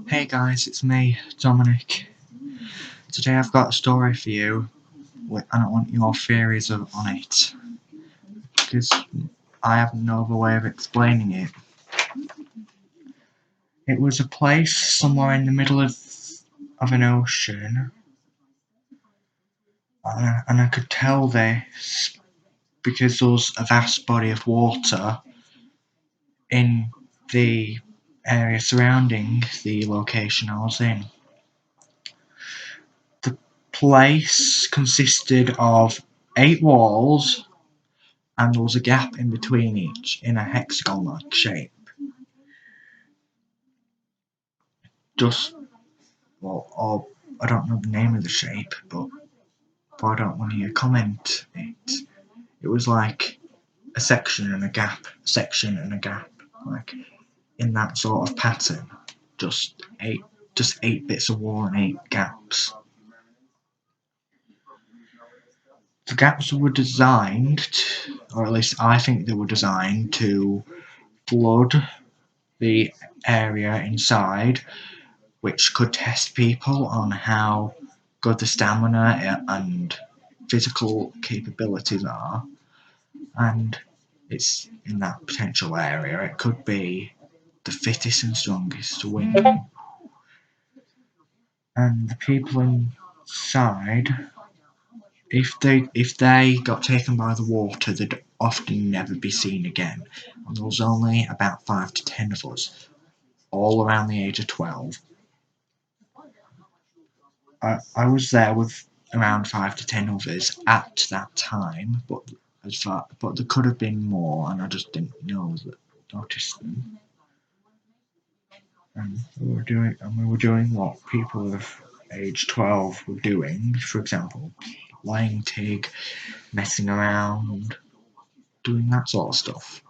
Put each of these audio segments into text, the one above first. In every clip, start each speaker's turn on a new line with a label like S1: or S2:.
S1: Hey guys, it's me, Dominic. Today I've got a story for you, and I want your theories on it, because I have no other way of explaining it. It was a place somewhere in the middle of an ocean, and I could tell this because there was a vast body of water in the area surrounding the location I was in. The place consisted of 8 walls, and there was a gap in between each in a hexagon-like shape. Just, well, or I don't know the name of the shape, but I don't want to comment it. It was like a section and a gap, a section and a gap, like in that sort of pattern. Just eight, just 8 bits of wall and 8 gaps. The gaps were designed, or at least I think they were designed to flood the area inside, which could test people on how good the stamina and physical capabilities are. And it's in that potential area, it could be the fittest and strongest to win. And the people inside, if they got taken by the water, they'd often never be seen again. And there was only about 5 to 10 of us, all around the age of 12. I was there with around 5 to 10 others at that time, but there could have been more, and I just didn't notice them. And we were doing what people of age 12 were doing. For example, playing tig, messing around, doing that sort of stuff.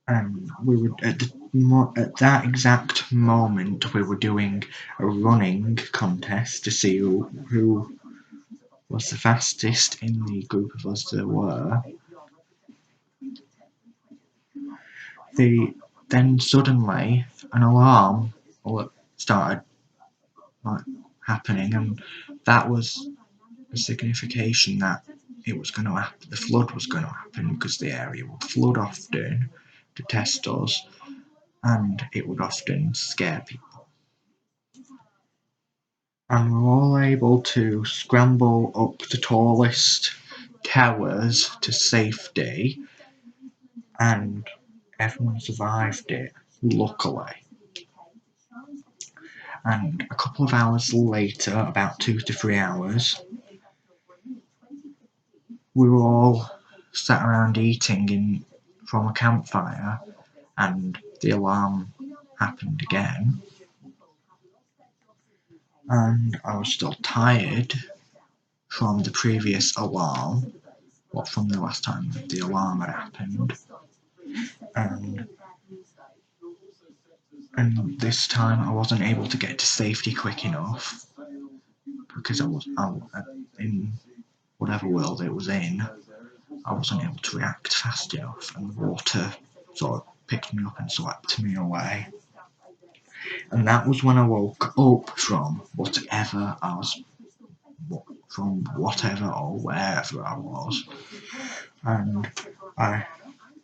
S1: And we were at that exact moment we were doing a running contest to see who was the fastest in the group of us there were. Then suddenly an alarm started like happening, and that was a signification that it was going to happen. The flood was going to happen because the area would flood often to test us, and it would often scare people. And we were all able to scramble up the tallest towers to safety, and everyone survived it, luckily. And a couple of hours later, about 2 to 3 hours, we were all sat around eating from a campfire, and the alarm happened again. And I was still tired from the previous alarm, from the last time the alarm had happened. And this time I wasn't able to get to safety quick enough because I in whatever world it was in. I wasn't able to react fast enough, and the water sort of picked me up and swept me away. And that was when I woke up from whatever or wherever I was, and I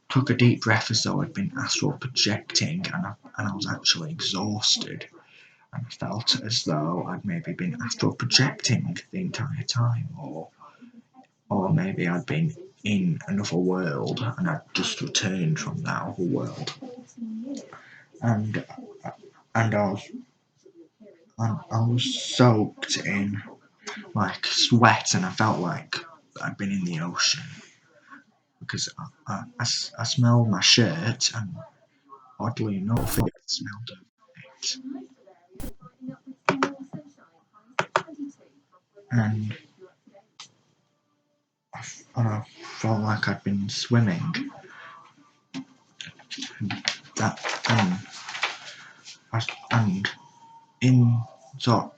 S1: took a deep breath as though I'd been astral projecting, and I was actually exhausted. And I felt as though I'd maybe been astral projecting the entire time, or maybe I'd been in another world and I'd just returned from that other world. And and I was soaked in like sweat, and I felt like I'd been in the ocean because I smelled my shirt, and oddly enough, it smelled of it. And I felt like I'd been swimming. That and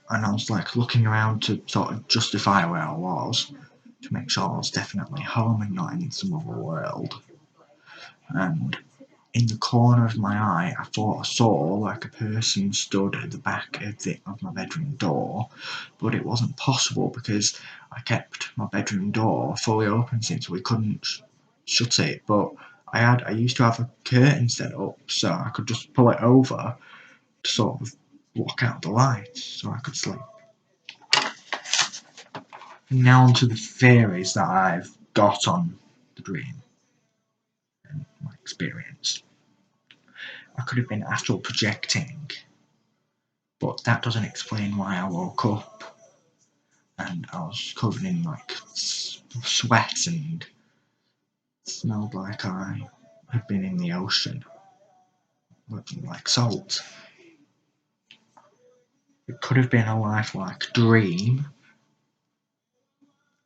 S1: and I was like looking around to sort of justify where I was, to make sure I was definitely home and not in some other world. And in the corner of my eye, I thought I saw like a person stood at the back of my bedroom door, but it wasn't possible because I kept my bedroom door fully open since we couldn't shut it. But I used to have a curtain set up so I could just pull it over to sort of block out the light so I could sleep. Now onto the theories that I've got on the dream and my experience. I could have been astral projecting, but that doesn't explain why I woke up and I was covered in like sweat and smelled like I had been in the ocean, looking like salt. It could have been a lifelike dream,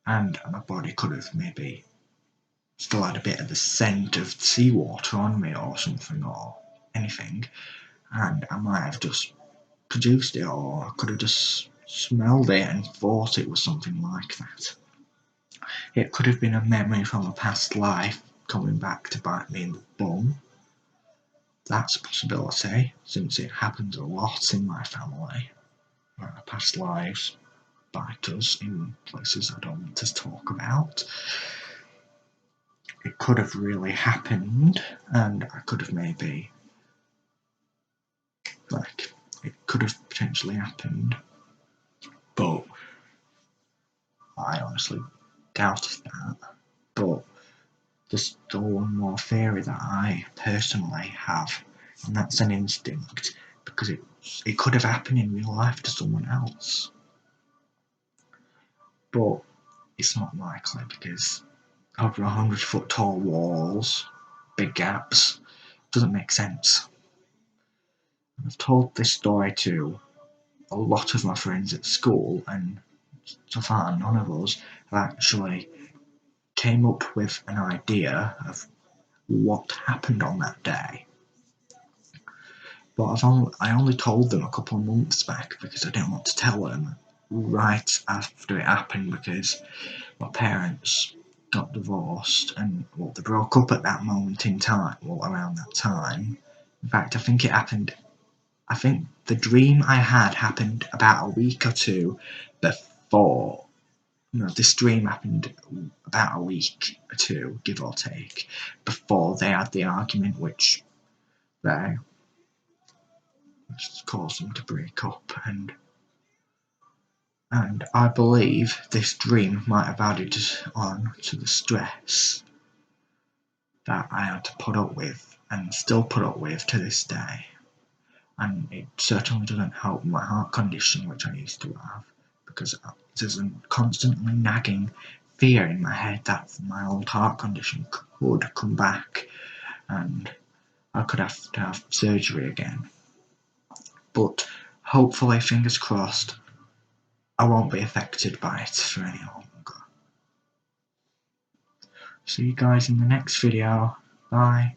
S1: and my body could have maybe still had a bit of the scent of seawater on me or something or anything, and I might have just produced it, or I could have just smelled it and thought it was something like that. It could have been a memory from a past life coming back to bite me in the bum. That's a possibility, since it happens a lot in my family, where our past lives bite us in places I don't want to talk about. It could have really happened, and I could have maybe, like, it could have potentially happened, but I honestly doubted that. But there's still one more theory that I personally have, and that's an instinct, because it could have happened in real life to someone else. But it's not likely because over 100-foot tall walls, big gaps, doesn't make sense. I've told this story to a lot of my friends at school, and so far none of us have actually came up with an idea of what happened on that day. But I only told them a couple of months back because I didn't want to tell them right after it happened, because my parents got divorced and, well, they broke up at that moment in time, well, around that time. In fact, I think the dream I had happened about a week or two before. No, this dream happened about a week or two, give or take, before they had the argument which caused them to break up, and I believe this dream might have added on to the stress that I had to put up with and still put up with to this day. And it certainly doesn't help my heart condition, which I used to have, because there's a constantly nagging fear in my head that my old heart condition could come back and I could have to have surgery again. But hopefully, fingers crossed, I won't be affected by it for any longer. See you guys in the next video. Bye.